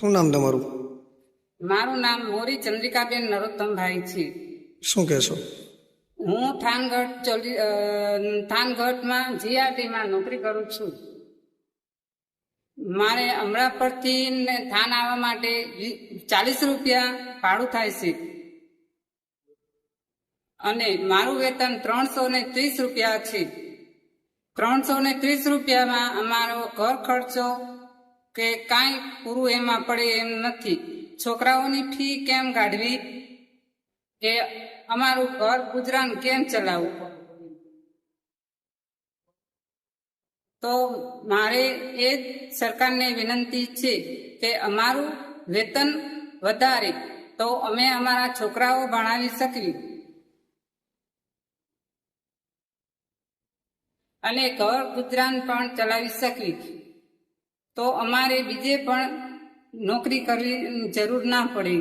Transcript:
શું નામ તમારું? મારું નામ મોરી ચંદ્રિકાબેન નરોત્તમભાઈ છે. શું કહેશો? હું થાનગઢમાં જીઆરટીમાં નોકરી કરું છું. મારે અમરાપરથી થાન આવવા માટે 40 રૂપિયા ભાડું થાય છે અને મારું વેતન 330 રૂપિયા છે. 330 રૂપિયામાં અમારો ઘર ખર્ચો કે કાંઈ પૂરું એમાં પડે એમ નથી. છોકરાઓની ફી કેમ કાઢવી, એ અમારું ઘર ગુજરાન કેમ ચલાવવું? તો મારે એ સરકારને વિનંતી છે કે અમારું વેતન વધારે તો અમે અમારા છોકરાઓ ભણાવી શકીએ અને ઘર ગુજરાન પણ ચલાવી શકીએ. તો અમારે બીજે પણ નોકરી કરવી જરૂર ના પડે.